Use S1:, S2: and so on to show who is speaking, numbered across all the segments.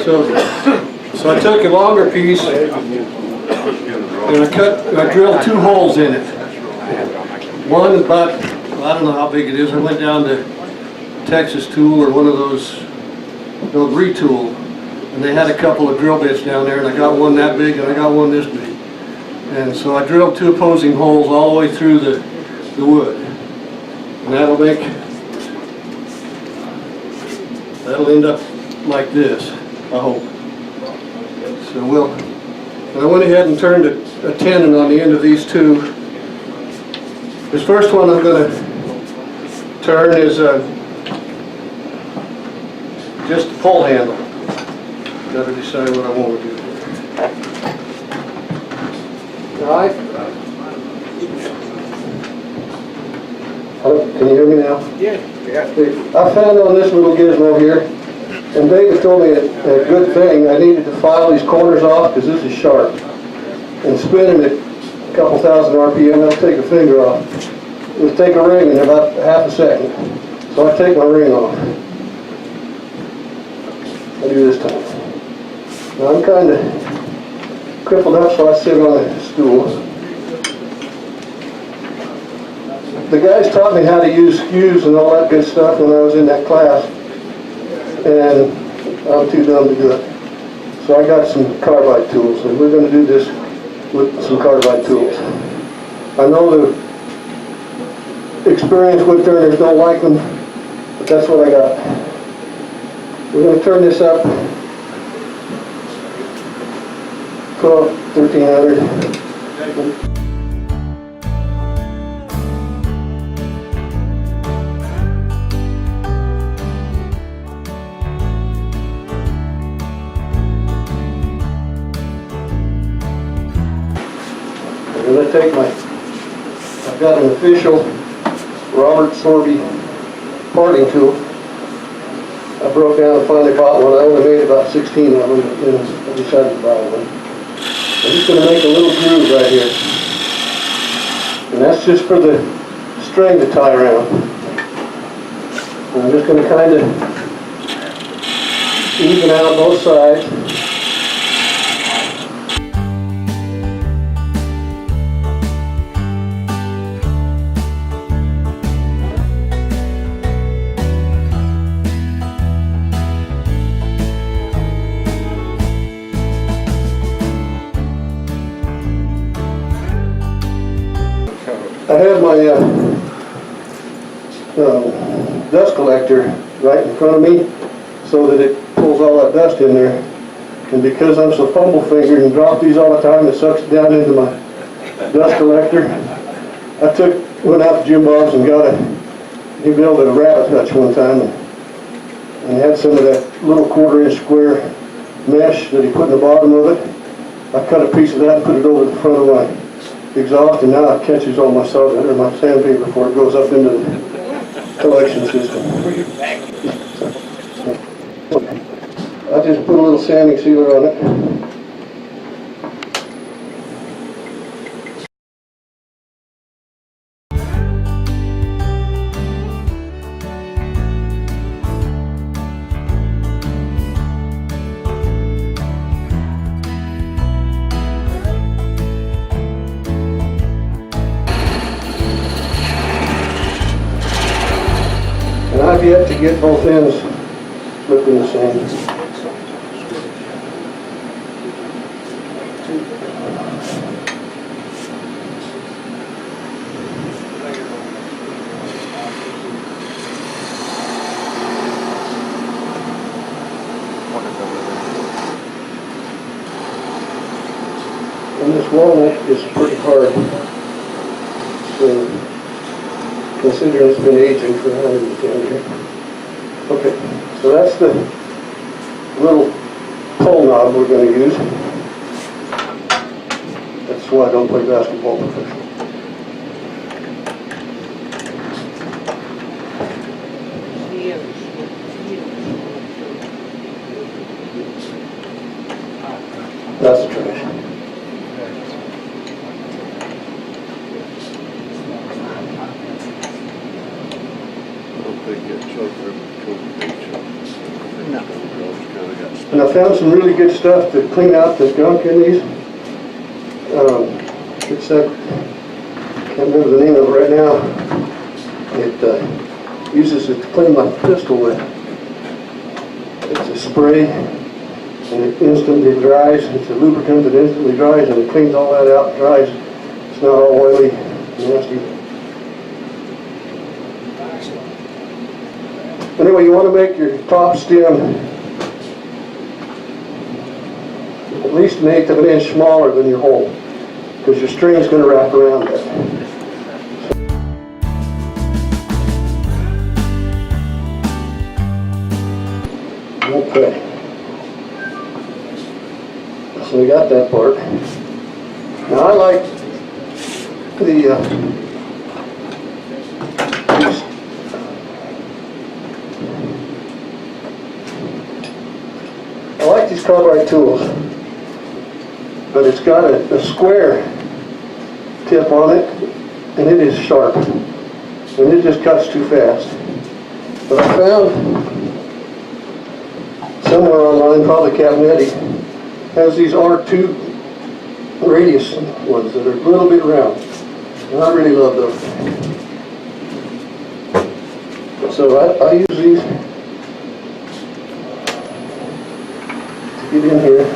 S1: So I took a longer piece and I drilled 2 holes in it. One is about, I don't know how big it is. I went down to Texas Tool or one of those retool, and they had a couple of drill bits down there, and I got one that big and I got one this big. And so I drilled 2 opposing holes all the way through the wood. And that'll end up like this, I hope. So and I went ahead and turned a tenon on the end of these 2. This first one I'm going to turn is just a pull handle. Got to decide what I want to do. All right. Can you hear me now?
S2: Yeah.
S1: I found on this little gizmo here, and David told me a good thing. I needed to file these corners off because this is sharp. And spinning it a couple thousand RPM, I'll take a finger off. It'll take a ring in about half a second. So I take my ring off. I do this time. Now I'm kind of crippled up, so I sit on a stool. The guys taught me how to use skews and all that good stuff when I was in that class, and I'm too dumb to do it. So I got some carbide tools, and we're going to do this with some carbide tools. I know the experienced wood turners don't like them, but that's what I got. We're going to turn this up 12, 1300. I'm going to take I've got an official Robert Sorby parting tool. I broke down and finally bought one. I only made about 16 of them, and I decided to buy one. I'm just going to make a little groove right here. And that's just for the string to tie around. And I'm just going to kind of even out both sides. I have my dust collector right in front of me so that it pulls all that dust in there. And because I'm so fumble-fingered and drop these all the time, it sucks down into my dust collector. I went out to Jim Bob's and he built a rabbit hutch one time and had some of that little 1/4-inch square mesh that he put in the bottom of it. I cut a piece of that and put it over the front of my exhaust, and now it catches all my solder or my sandpaper before it goes up into the collection system. I just put a little sanding sealer on it. And I've yet to get both ends flipped in the same. And this walnut is pretty hard. So, considering it's been aging for 110 years. Okay, so that's the little pull knob we're going to use. That's why I don't play basketball professionally. That's the trash. And I found some really good stuff to clean out the gunk in these. It's that, can't remember the name of it right now. It uses it to clean my pistol with. It's a spray, and it instantly dries. It's a lubricant that instantly dries, and it cleans all that out and dries. It's not all oily, nasty. Anyway, you want to make your top stem at least 1/8 of an inch smaller than your hole, because your string's going to wrap around that. Okay. So we got that part. Now I like the these carbide tools, but it's got a square tip on it, and it is sharp, and it just cuts too fast. But I found somewhere online, probably Captain Eddie, has these R2 radius ones that are a little bit round, and I really love those. So I use these to get in here.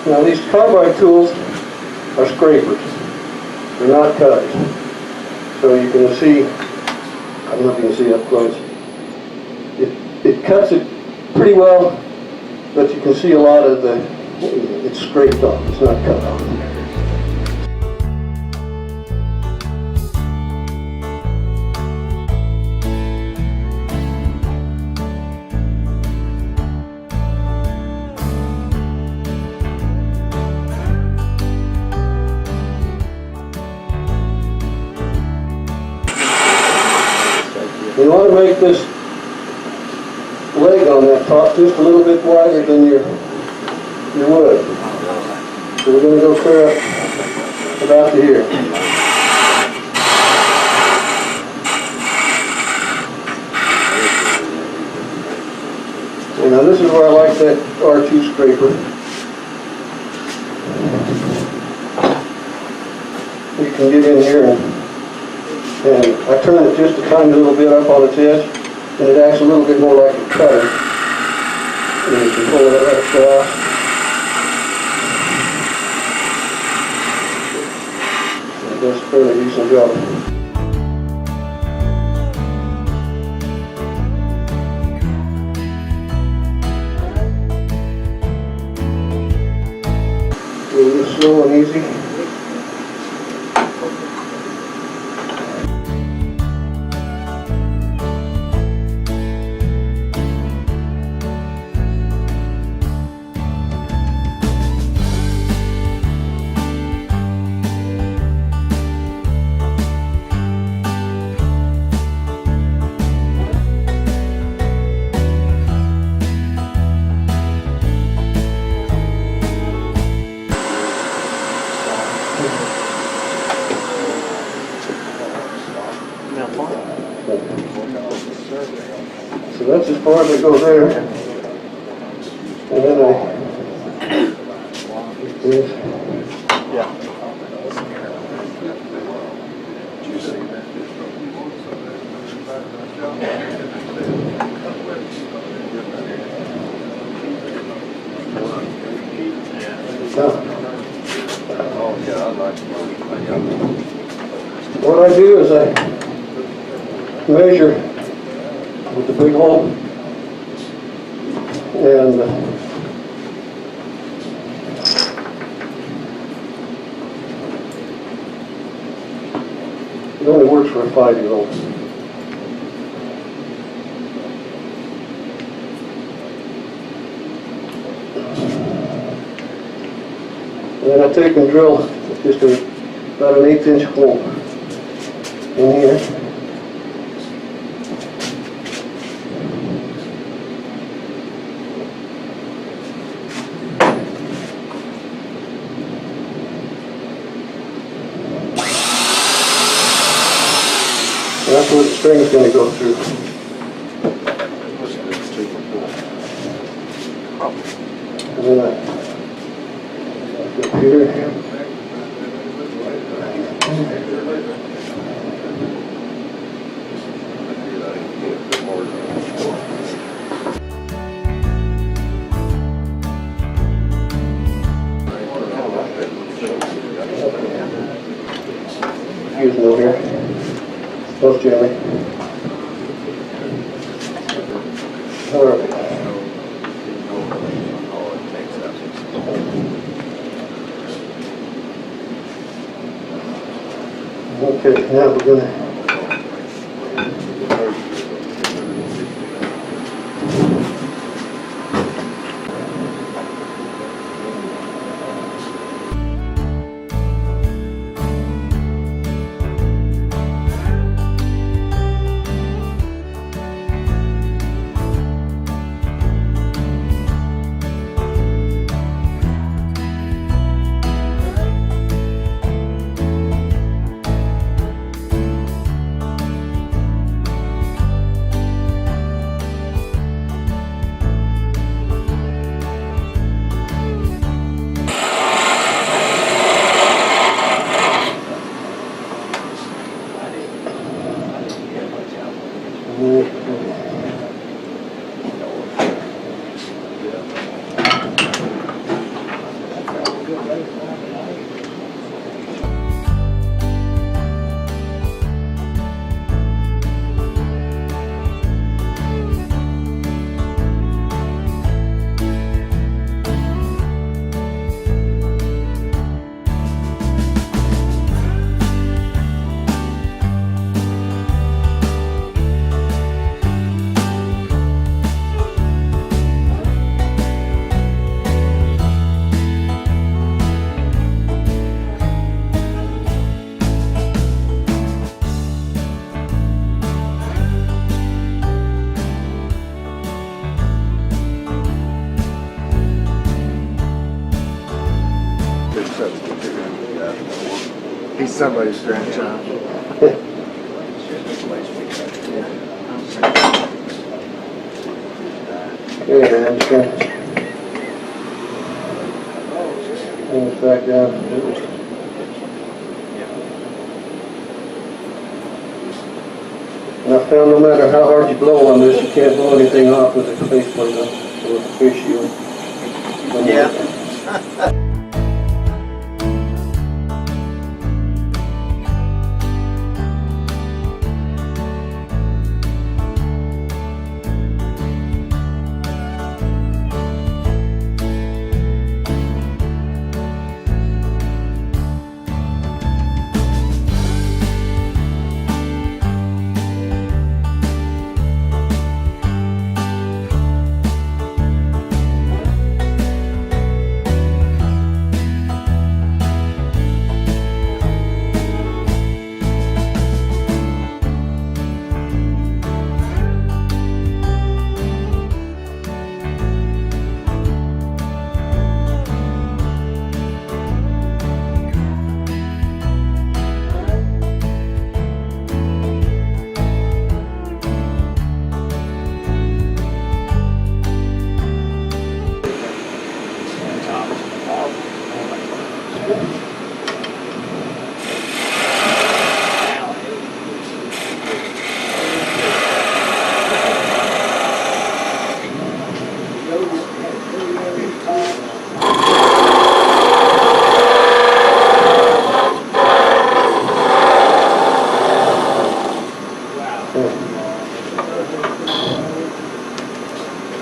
S1: Now these carbide tools are scrapers. They're not cutters. So you can see, I don't know if you can see up close, it cuts it pretty well, but you can see a lot of it's scraped off, it's not cut off. You want to make this leg on that top just a little bit wider than your wood. So we're going to go clear up about to here. So now this is where I like that R2 scraper. You can get in here and I turn it just a tiny little bit up on its edge, and it acts a little bit more like a cutter. And you can pull it right across. It does a fairly decent job. Do this slow and easy. So that's as far as it goes there. And then this. Yeah. What I do is I measure with the big hole, and it only works for a 5-year-old. And then I take and drill just about an 1/8 inch hole. in here. That's where the string's going to go through. And then up here. Here's no here. Both jelly. All right. Okay, now we're gonna
S2: He's somebody's grandchild.
S1: okay, I'm just gonna bring this back down. And I found no matter how hard you blow on this, you can't blow anything off with a face plate up, or with a face shield.
S2: Yeah.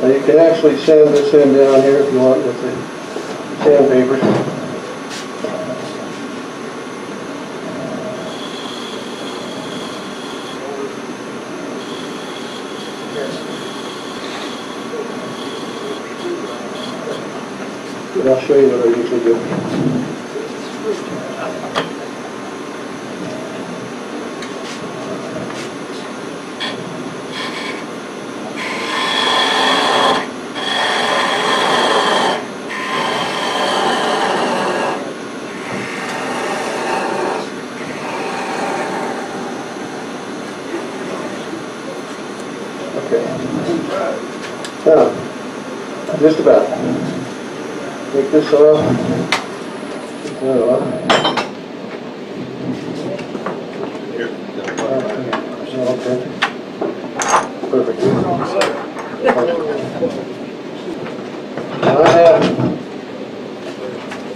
S1: Now you can actually sand this in down here if you want with the sandpaper. But I'll show you what I usually do. Now, just about. Take this off. Take that off. Okay. Perfect. Now I have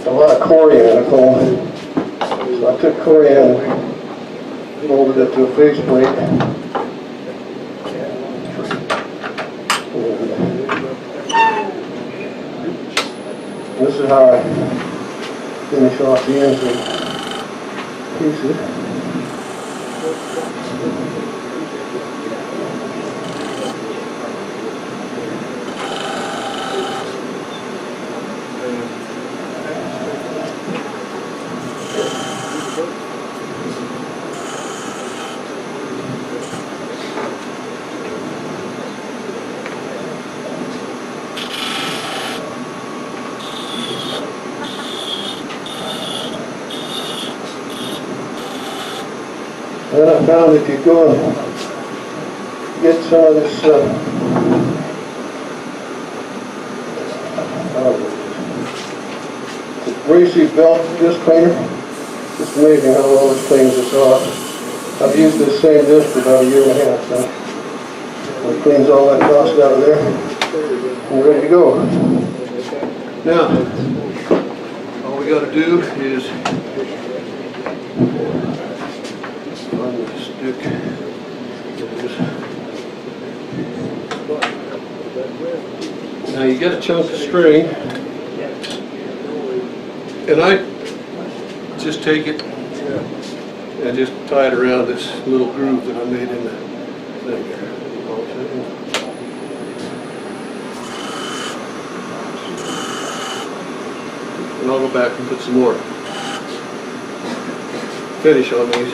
S1: a lot of coriander foam. So I took coriander, molded it to a faceplate. This is how I finish off the ends of pieces. Then I found if you go and get some of this greasy belt disc cleaner, it's amazing how well this cleans this off. I've used this same disc for about a year and a half now. It cleans all that dust out of there and we're ready to go. Now, all we got to do is stick. Now you get a chunk of string, and I just take it and just tie it around this little groove that I made in the thing here. And I'll go back and put some more finish on these.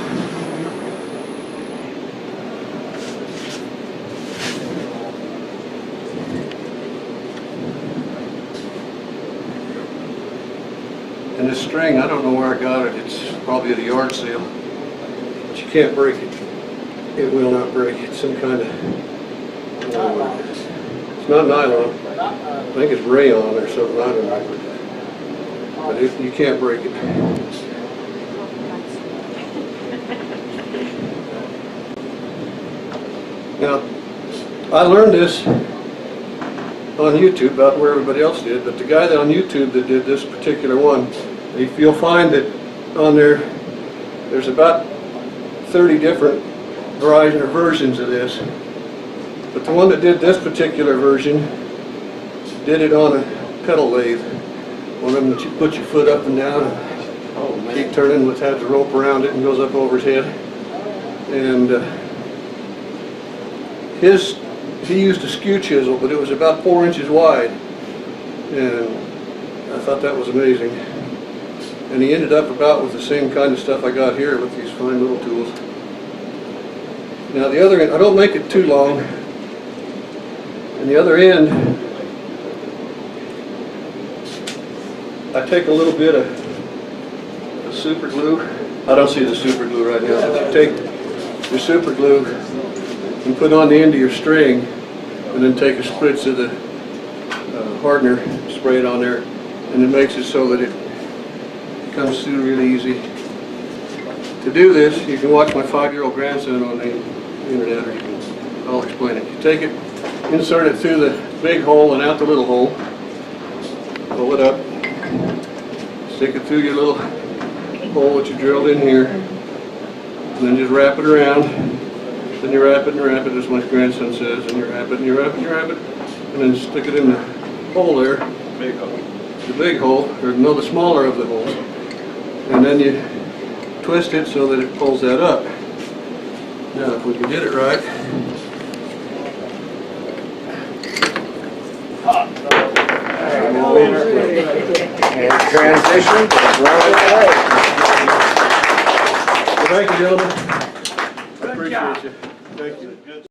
S1: And this string, I don't know where I got it. It's probably at a yard sale. But you can't break it. It will not break. It's some kind of, it's not nylon. I think it's rayon or something. I don't know. But you can't break it. Now, I learned this on YouTube, about where everybody else did, but the guy that on YouTube that did this particular one, you'll find that on there's about 30 different varieties or versions of this, but the one that did this particular version did it on a pedal lathe, one of them that you put your foot up and down and keep turning, which has a rope around it and goes up over his head. And he used a skew chisel, but it was about 4 inches wide, and I thought that was amazing. And he ended up about with the same kind of stuff I got here with these fine little tools. Now the other end, I don't make it too long, and the other end, I take a little bit of super glue. I don't see the super glue right now, but you take your super glue and put on the end of your string, and then take a spritz of the hardener, spray it on there, and it makes it so that it comes through really easy. To do this, you can watch my 5-year-old grandson on the internet, or I'll explain it. You take it, insert it through the big hole and out the little hole, pull it up, stick it through your little hole that you drilled in here, and then just wrap it around. Then you wrap it and wrap it, as my grandson says, and you wrap it and you wrap it and you wrap it, and then stick it in the hole there, the big hole, or no, the smaller of the holes, and then you twist it so that it pulls that up. Now, if we can get it right,
S3: And transition.
S1: thank you, gentlemen. I appreciate you. Thank you.